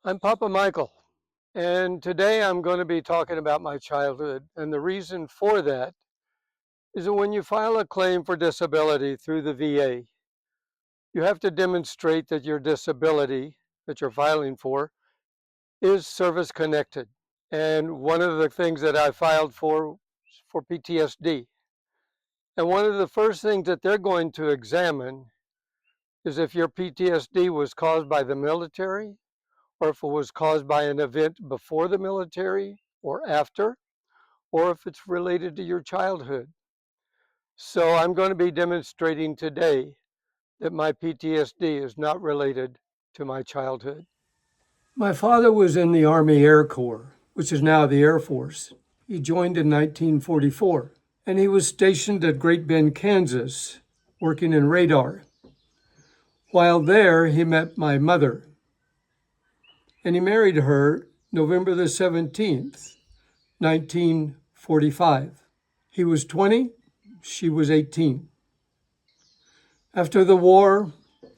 I'm Papa Michael, and today I'm going to be talking about my childhood. And the reason for that is that when you file a claim for disability through the VA, you have to demonstrate that your disability that you're filing for is service connected. And one of the things that I filed for PTSD. And one of the first things that they're going to examine is if your PTSD was caused by the military, or if it was caused by an event before the military or after, or if it's related to your childhood. So I'm going to be demonstrating today that my PTSD is not related to my childhood. My father was in the Army Air Corps, which is now the Air Force. He joined in 1944, and he was stationed at Great Bend, Kansas, working in radar. While there, he met my mother, and he married her November the 17th, 1945. He was 20, she was 18. After the war,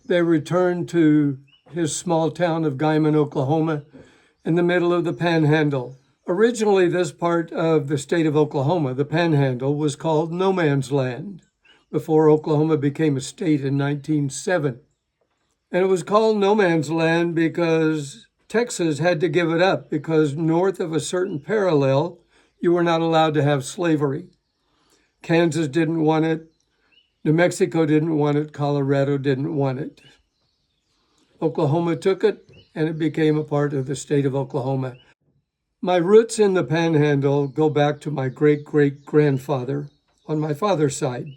they returned to his small town of Guyman, Oklahoma, in the middle of the Panhandle. Originally, this part of the state of Oklahoma, the Panhandle, was called No Man's Land before Oklahoma became a state in 1907. And it was called No Man's Land because Texas had to give it up because north of a certain parallel, you were not allowed to have slavery. Kansas didn't want it. New Mexico didn't want it. Colorado didn't want it. Oklahoma took it, and it became a part of the state of Oklahoma. My roots in the Panhandle go back to my great-great-grandfather on my father's side,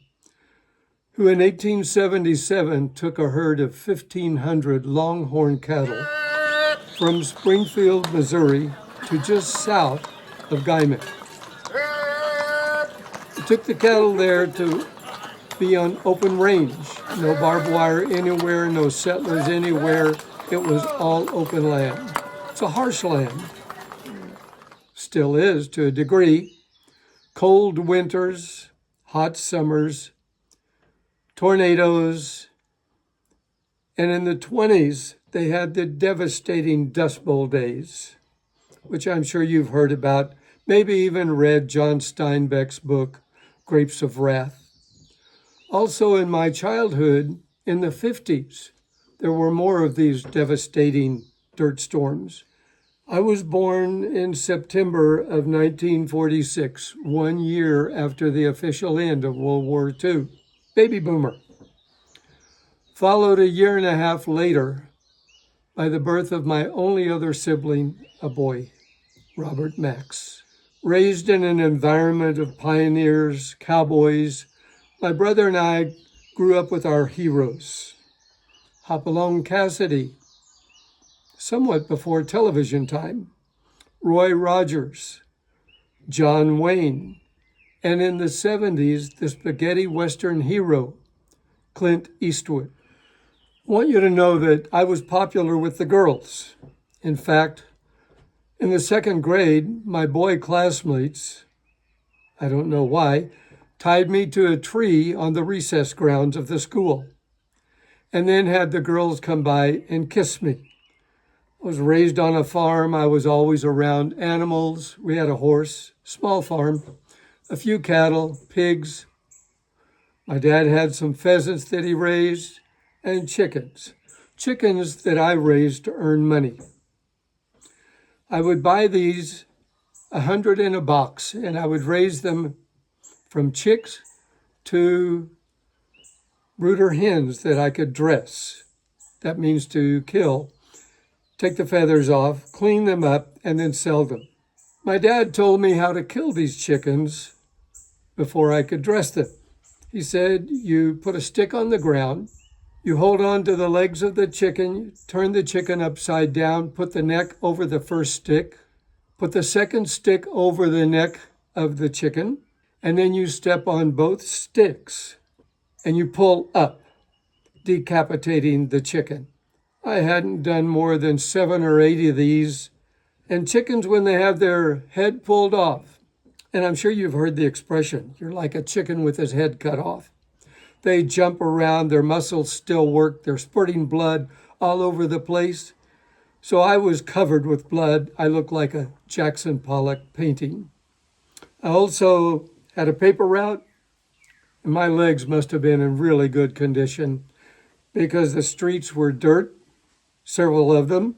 who in 1877 took a herd of 1,500 longhorn cattle from Springfield, Missouri to just south of Guyman. He took the cattle there to be on open range, no barbed wire anywhere, no settlers anywhere. It was all open land. It's a harsh land, still is to a degree. Cold winters, hot summers, tornadoes, and in the 20s, they had the devastating Dust Bowl days, which I'm sure you've heard about, maybe even read John Steinbeck's book, Grapes of Wrath. Also in my childhood, in the 50s, there were more of these devastating dirt storms. I was born in September of 1946, 1 year after the official end of World War II. Baby boomer. Followed a year and a half later by the birth of my only other sibling, a boy, Robert Max. Raised in an environment of pioneers, cowboys, my brother and I grew up with our heroes. Hopalong Cassidy, somewhat before television time, Roy Rogers, John Wayne, and in the 70s, the spaghetti Western hero, Clint Eastwood. I want you to know that I was popular with the girls. In fact, in the second grade, my boy classmates, I don't know why, tied me to a tree on the recess grounds of the school, and then had the girls come by and kiss me. I was raised on a farm. I was always around animals. We had a horse, small farm, a few cattle, pigs. My dad had some pheasants that he raised and chickens that I raised to earn money. I would buy these 100 in a box, and I would raise them from chicks to brooder hens that I could dress. That means to kill, take the feathers off, clean them up, and then sell them. My dad told me how to kill these chickens before I could dress them. He said, you put a stick on the ground, you hold on to the legs of the chicken, turn the chicken upside down, put the neck over the first stick, put the second stick over the neck of the chicken, and then you step on both sticks and you pull up, decapitating the chicken. I hadn't done more than 7 or 8 of these, and chickens, when they have their head pulled off, and I'm sure you've heard the expression, you're like a chicken with his head cut off. They jump around, their muscles still work, they're spurting blood all over the place. So I was covered with blood. I looked like a Jackson Pollock painting. I also had a paper route, and my legs must have been in really good condition because the streets were dirt, several of them.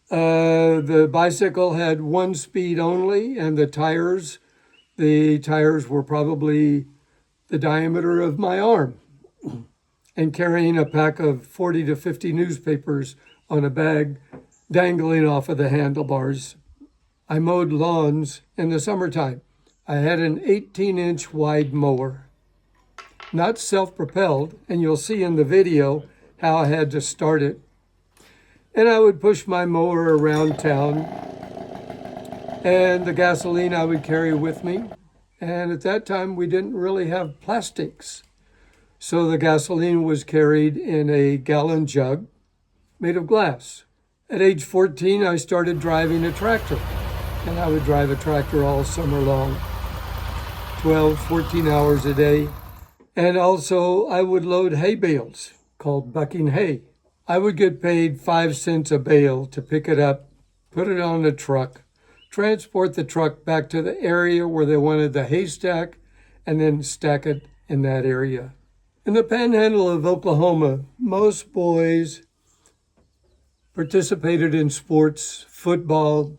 The bicycle had one speed only, and the tires were probably the diameter of my arm. And carrying a pack of 40 to 50 newspapers on a bag dangling off of the handlebars. I mowed lawns in the summertime. I had an 18-inch wide mower, not self-propelled, and you'll see in the video how I had to start it. And I would push my mower around town, and the gasoline I would carry with me. And at that time, we didn't really have plastics. So the gasoline was carried in a gallon jug made of glass. At age 14, I started driving a tractor, and I would drive a tractor all summer long, 12, 14 hours a day. And also I would load hay bales, called bucking hay. I would get paid 5 cents a bale to pick it up, put it on a truck, transport the truck back to the area where they wanted the haystack, and then stack it in that area. In the panhandle of Oklahoma, most boys participated in sports, football,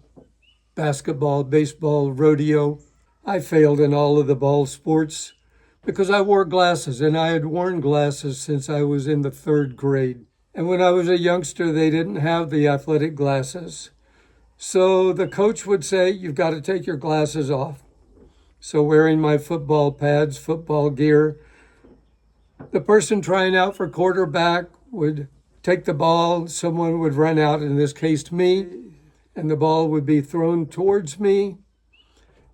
basketball, baseball, rodeo. I failed in all of the ball sports because I wore glasses, and I had worn glasses since I was in the 3rd grade. And when I was a youngster, they didn't have the athletic glasses. So the coach would say, "You've got to take your glasses off." So wearing my football pads, football gear, the person trying out for quarterback would take the ball, someone would run out, in this case me, and the ball would be thrown towards me,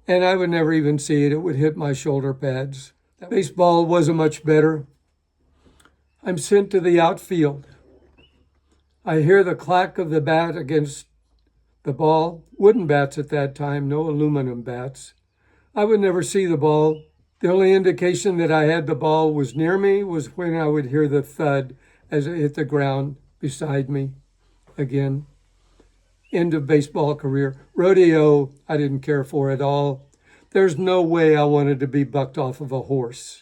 and I would never even see it. It would hit my shoulder pads. Baseball wasn't much better. I'm sent to the outfield. I hear the clack of the bat against the ball. Wooden bats at that time, no aluminum bats. I would never see the ball. The only indication that I had the ball was near me was when I would hear the thud as it hit the ground beside me. Again, end of baseball career. Rodeo, I didn't care for at all. There's no way I wanted to be bucked off of a horse.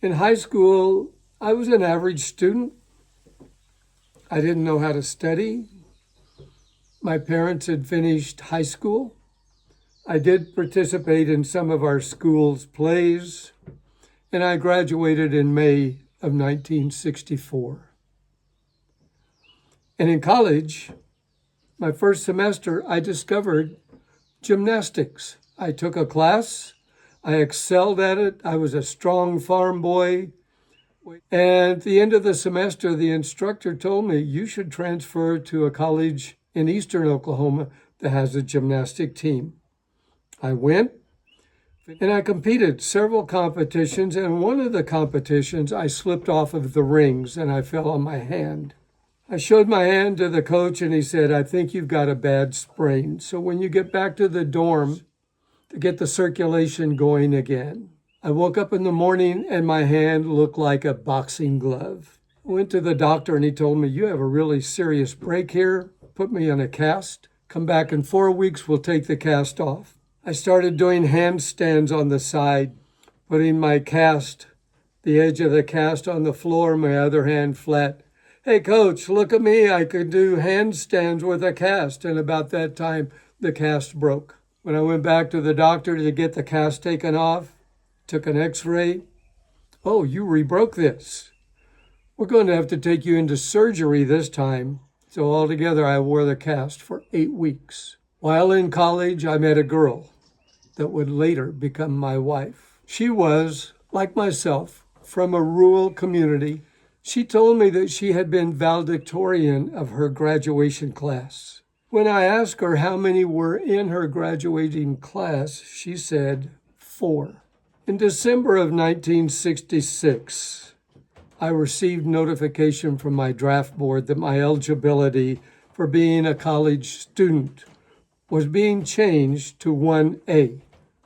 In high school, I was an average student. I didn't know how to study. My parents had finished high school. I did participate in some of our school's plays, and I graduated in May of 1964. And in college, my first semester, I discovered gymnastics. I took a class. I excelled at it. I was a strong farm boy. And at the end of the semester, the instructor told me, "You should transfer to a college in eastern Oklahoma that has a gymnastic team." I went, and I competed several competitions, and one of the competitions I slipped off of the rings and I fell on my hand. I showed my hand to the coach, and he said, "I think you've got a bad sprain. So when you get back to the dorm, to get the circulation going again." I woke up in the morning and my hand looked like a boxing glove. I went to the doctor and he told me, "You have a really serious break here. Put me on a cast. Come back in 4 weeks, we'll take the cast off." I started doing handstands on the side, putting my cast, the edge of the cast on the floor, my other hand flat. "Hey, coach, look at me. I could do handstands with a cast." And about that time, the cast broke. When I went back to the doctor to get the cast taken off, took an x-ray. "Oh, you rebroke this. We're going to have to take you into surgery this time." So altogether, I wore the cast for 8 weeks. While in college, I met a girl that would later become my wife. She was, like myself, from a rural community. She told me that she had been valedictorian of her graduation class. When I asked her how many were in her graduating class, she said 4. In December of 1966, I received notification from my draft board that my eligibility for being a college student was being changed to 1A.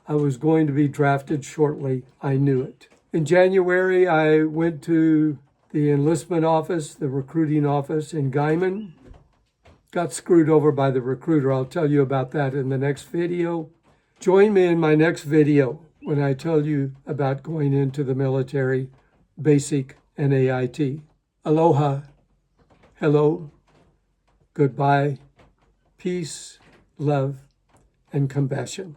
I was going to be drafted shortly. I knew it. In January, I went to the enlistment office, the recruiting office in Guyman. got screwed over by the recruiter. I'll tell you about that in the next video. Join me in my next video when I tell you about going into the military, basic NAIT. Aloha, hello, goodbye, peace, love, and compassion.